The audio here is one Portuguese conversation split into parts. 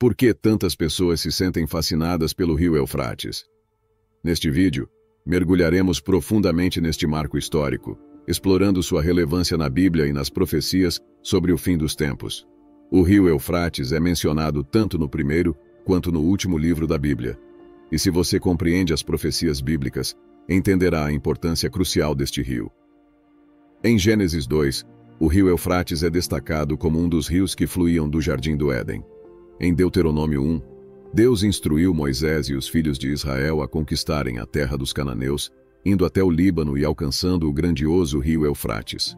Por que tantas pessoas se sentem fascinadas pelo rio Eufrates? Neste vídeo, mergulharemos profundamente neste marco histórico, explorando sua relevância na Bíblia e nas profecias sobre o fim dos tempos. O rio Eufrates é mencionado tanto no primeiro quanto no último livro da Bíblia. E se você compreende as profecias bíblicas, entenderá a importância crucial deste rio. Em Gênesis 2, o rio Eufrates é destacado como um dos rios que fluíam do Jardim do Éden. Em Deuteronômio 1, Deus instruiu Moisés e os filhos de Israel a conquistarem a terra dos cananeus, indo até o Líbano e alcançando o grandioso rio Eufrates.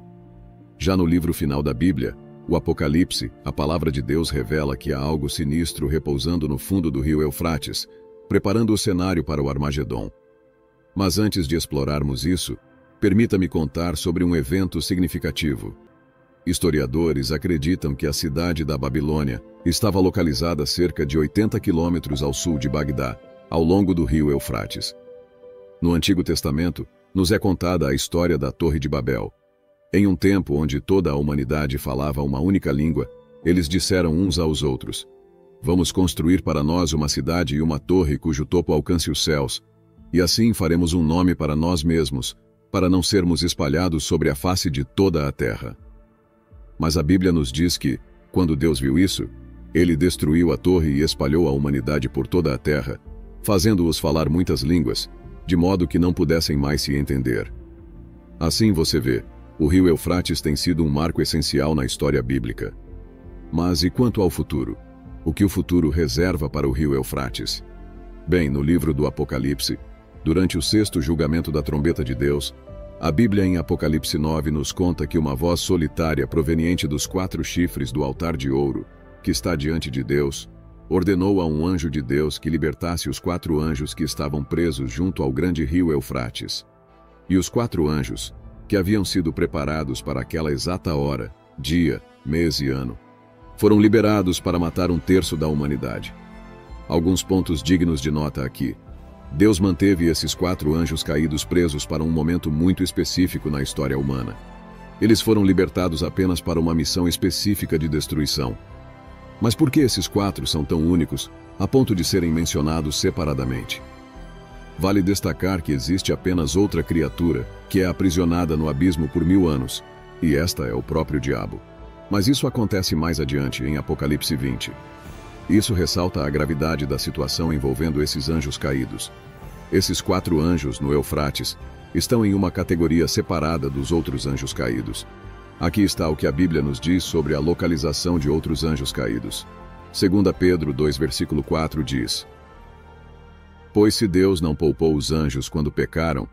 Já no livro final da Bíblia, o Apocalipse, a palavra de Deus revela que há algo sinistro repousando no fundo do rio Eufrates, preparando o cenário para o Armagedom. Mas antes de explorarmos isso, permita-me contar sobre um evento significativo. Historiadores acreditam que a cidade da Babilônia estava localizada a cerca de 80 quilômetros ao sul de Bagdá, ao longo do rio Eufrates. No Antigo Testamento, nos é contada a história da Torre de Babel. Em um tempo onde toda a humanidade falava uma única língua, eles disseram uns aos outros: "Vamos construir para nós uma cidade e uma torre cujo topo alcance os céus, e assim faremos um nome para nós mesmos, para não sermos espalhados sobre a face de toda a terra." Mas a Bíblia nos diz que, quando Deus viu isso, ele destruiu a torre e espalhou a humanidade por toda a terra, fazendo-os falar muitas línguas, de modo que não pudessem mais se entender. Assim você vê, o rio Eufrates tem sido um marco essencial na história bíblica. Mas e quanto ao futuro? O que o futuro reserva para o rio Eufrates? Bem, no livro do Apocalipse, durante o sexto julgamento da trombeta de Deus, a Bíblia em Apocalipse 9 nos conta que uma voz solitária proveniente dos 4 chifres do altar de ouro, que está diante de Deus, ordenou a um anjo de Deus que libertasse os 4 anjos que estavam presos junto ao grande rio Eufrates. E os 4 anjos, que haviam sido preparados para aquela exata hora, dia, mês e ano, foram liberados para matar 1/3 da humanidade. Alguns pontos dignos de nota aqui. Deus manteve esses 4 anjos caídos presos para um momento muito específico na história humana. Eles foram libertados apenas para uma missão específica de destruição. Mas por que esses 4 são tão únicos, a ponto de serem mencionados separadamente? Vale destacar que existe apenas outra criatura, que é aprisionada no abismo por 1000 anos, e esta é o próprio diabo. Mas isso acontece mais adiante, em Apocalipse 20. Isso ressalta a gravidade da situação envolvendo esses anjos caídos. Esses 4 anjos no Eufrates estão em uma categoria separada dos outros anjos caídos. Aqui está o que a Bíblia nos diz sobre a localização de outros anjos caídos. 2 Pedro 2, versículo 4 diz: "Pois se Deus não poupou os anjos quando pecaram,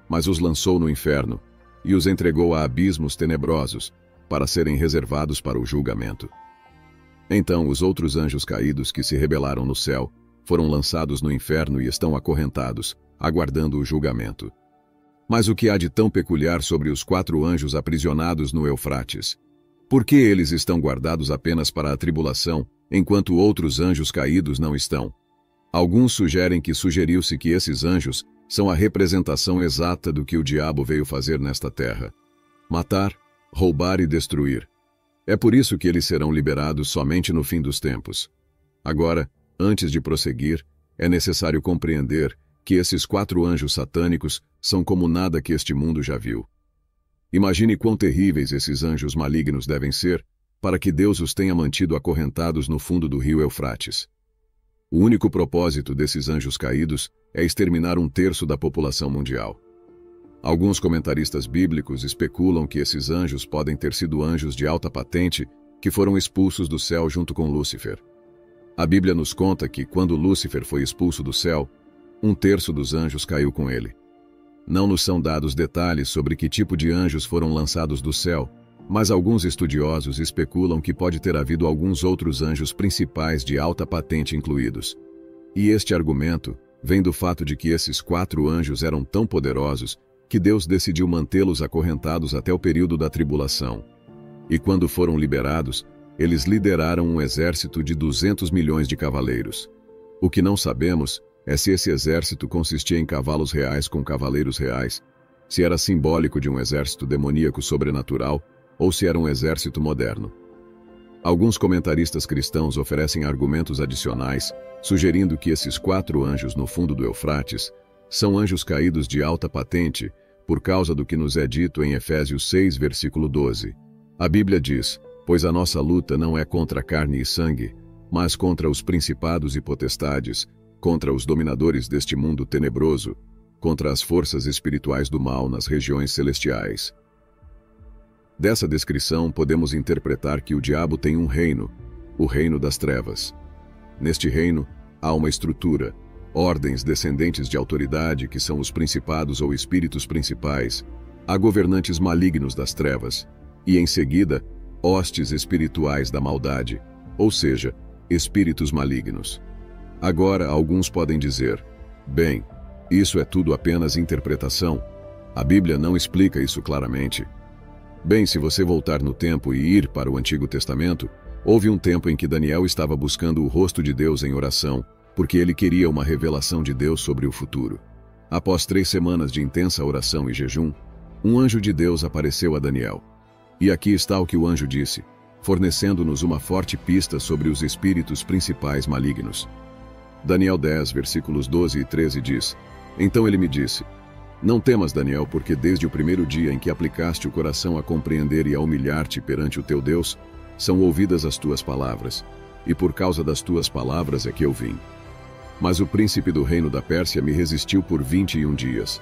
mas os lançou no inferno, e os entregou a abismos tenebrosos, para serem reservados para o julgamento." Então os outros anjos caídos que se rebelaram no céu foram lançados no inferno e estão acorrentados, aguardando o julgamento. Mas o que há de tão peculiar sobre os 4 anjos aprisionados no Eufrates? Por que eles estão guardados apenas para a tribulação, enquanto outros anjos caídos não estão? Alguns sugerem que sugeriu-se que esses anjos são a representação exata do que o diabo veio fazer nesta terra: matar, roubar e destruir. É por isso que eles serão liberados somente no fim dos tempos. Agora, antes de prosseguir, é necessário compreender que esses 4 anjos satânicos são como nada que este mundo já viu. Imagine quão terríveis esses anjos malignos devem ser, para que Deus os tenha mantido acorrentados no fundo do rio Eufrates. O único propósito desses anjos caídos é exterminar 1/3 da população mundial. Alguns comentaristas bíblicos especulam que esses anjos podem ter sido anjos de alta patente que foram expulsos do céu junto com Lúcifer. A Bíblia nos conta que, quando Lúcifer foi expulso do céu, 1/3 dos anjos caiu com ele. Não nos são dados detalhes sobre que tipo de anjos foram lançados do céu, mas alguns estudiosos especulam que pode ter havido alguns outros anjos principais de alta patente incluídos. E este argumento vem do fato de que esses 4 anjos eram tão poderosos que Deus decidiu mantê-los acorrentados até o período da tribulação. E quando foram liberados, eles lideraram um exército de 200 milhões de cavaleiros. O que não sabemos é se esse exército consistia em cavalos reais com cavaleiros reais, se era simbólico de um exército demoníaco sobrenatural ou se era um exército moderno. Alguns comentaristas cristãos oferecem argumentos adicionais, sugerindo que esses 4 anjos no fundo do Eufrates são anjos caídos de alta patente por causa do que nos é dito em Efésios 6, versículo 12. A Bíblia diz: "Pois a nossa luta não é contra carne e sangue, mas contra os principados e potestades, contra os dominadores deste mundo tenebroso, contra as forças espirituais do mal nas regiões celestiais." Dessa descrição, podemos interpretar que o diabo tem um reino, o reino das trevas. Neste reino, há uma estrutura, ordens descendentes de autoridade que são os principados ou espíritos principais, há governantes malignos das trevas, e em seguida, hostes espirituais da maldade, ou seja, espíritos malignos. Agora, alguns podem dizer: bem, isso é tudo apenas interpretação. A Bíblia não explica isso claramente. Bem, se você voltar no tempo e ir para o Antigo Testamento, houve um tempo em que Daniel estava buscando o rosto de Deus em oração, porque ele queria uma revelação de Deus sobre o futuro. Após 3 semanas de intensa oração e jejum, um anjo de Deus apareceu a Daniel. E aqui está o que o anjo disse, fornecendo-nos uma forte pista sobre os espíritos principais malignos. Daniel 10, versículos 12 e 13 diz: "Então ele me disse: Não temas, Daniel, porque desde o primeiro dia em que aplicaste o coração a compreender e a humilhar-te perante o teu Deus, são ouvidas as tuas palavras, e por causa das tuas palavras é que eu vim. Mas o príncipe do reino da Pérsia me resistiu por 21 dias.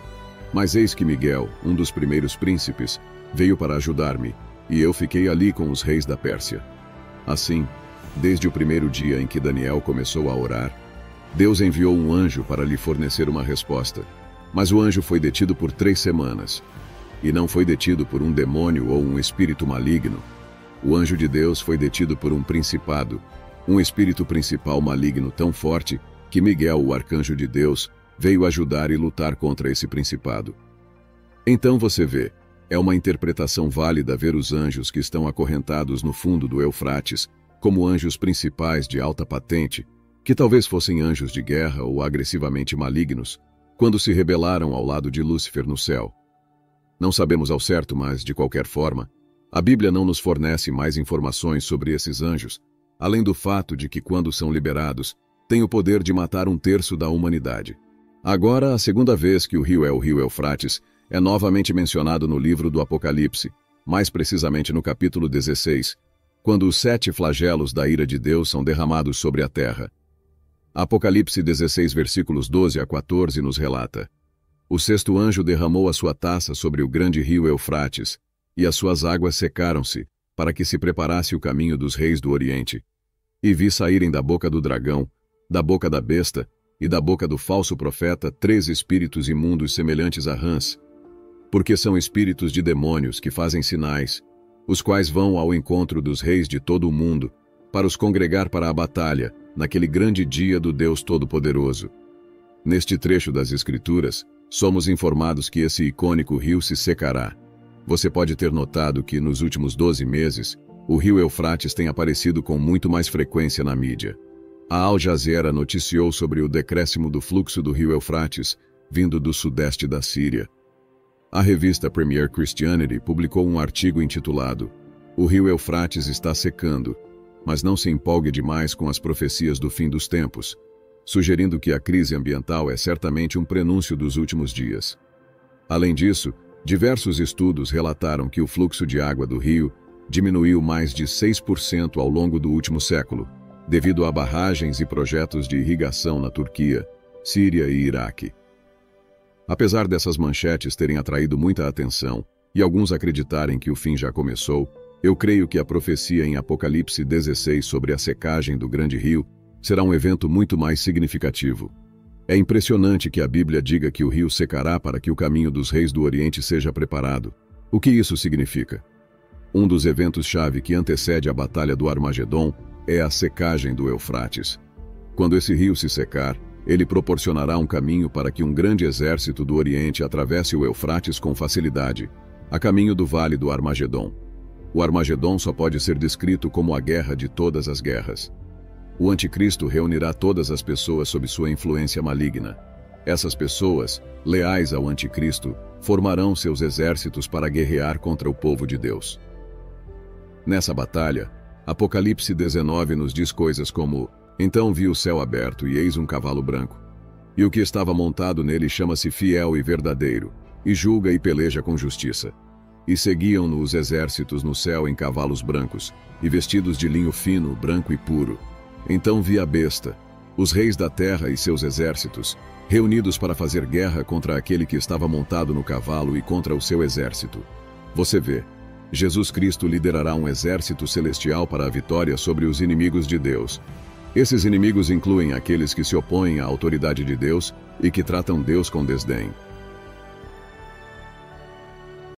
Mas eis que Miguel, um dos primeiros príncipes, veio para ajudar-me, e eu fiquei ali com os reis da Pérsia." Assim, desde o primeiro dia em que Daniel começou a orar, Deus enviou um anjo para lhe fornecer uma resposta. Mas o anjo foi detido por 3 semanas. E não foi detido por um demônio ou um espírito maligno. O anjo de Deus foi detido por um principado, um espírito principal maligno tão forte que Miguel, o arcanjo de Deus, veio ajudar e lutar contra esse principado. Então você vê, é uma interpretação válida ver os anjos que estão acorrentados no fundo do Eufrates como anjos principais de alta patente, que talvez fossem anjos de guerra ou agressivamente malignos, quando se rebelaram ao lado de Lúcifer no céu. Não sabemos ao certo, mas, de qualquer forma, a Bíblia não nos fornece mais informações sobre esses anjos, além do fato de que, quando são liberados, têm o poder de matar 1/3 da humanidade. Agora, a segunda vez que o rio Eufrates é novamente mencionado no livro do Apocalipse, mais precisamente no capítulo 16, quando os 7 flagelos da ira de Deus são derramados sobre a terra. Apocalipse 16, versículos 12 a 14 nos relata: "O 6º anjo derramou a sua taça sobre o grande rio Eufrates, e as suas águas secaram-se, para que se preparasse o caminho dos reis do Oriente. E vi saírem da boca do dragão, da boca da besta e da boca do falso profeta 3 espíritos imundos semelhantes a rãs, porque são espíritos de demônios que fazem sinais, os quais vão ao encontro dos reis de todo o mundo, para os congregar para a batalha, naquele grande dia do Deus Todo-Poderoso." Neste trecho das Escrituras, somos informados que esse icônico rio se secará. Você pode ter notado que, nos últimos 12 meses, o rio Eufrates tem aparecido com muito mais frequência na mídia. A Al Jazeera noticiou sobre o decréscimo do fluxo do rio Eufrates, vindo do sudeste da Síria. A revista Premier Christianity publicou um artigo intitulado "O rio Eufrates está secando, mas não se empolgue demais com as profecias do fim dos tempos", sugerindo que a crise ambiental é certamente um prenúncio dos últimos dias. Além disso, diversos estudos relataram que o fluxo de água do rio diminuiu mais de 6% ao longo do último século, devido a barragens e projetos de irrigação na Turquia, Síria e Iraque. Apesar dessas manchetes terem atraído muita atenção e alguns acreditarem que o fim já começou, eu creio que a profecia em Apocalipse 16 sobre a secagem do grande rio será um evento muito mais significativo. É impressionante que a Bíblia diga que o rio secará para que o caminho dos reis do Oriente seja preparado. O que isso significa? Um dos eventos-chave que antecede a Batalha do Armagedon é a secagem do Eufrates. Quando esse rio se secar, ele proporcionará um caminho para que um grande exército do Oriente atravesse o Eufrates com facilidade, a caminho do Vale do Armagedon. O Armagedon só pode ser descrito como a guerra de todas as guerras. O Anticristo reunirá todas as pessoas sob sua influência maligna. Essas pessoas, leais ao Anticristo, formarão seus exércitos para guerrear contra o povo de Deus. Nessa batalha, Apocalipse 19 nos diz coisas como: Então vi o céu aberto e eis um cavalo branco. E o que estava montado nele chama-se Fiel e Verdadeiro, e julga e peleja com justiça. E seguiam-no os exércitos no céu em cavalos brancos, e vestidos de linho fino, branco e puro. Então vi a besta, os reis da terra e seus exércitos, reunidos para fazer guerra contra aquele que estava montado no cavalo e contra o seu exército. Você vê, Jesus Cristo liderará um exército celestial para a vitória sobre os inimigos de Deus. Esses inimigos incluem aqueles que se opõem à autoridade de Deus e que tratam Deus com desdém.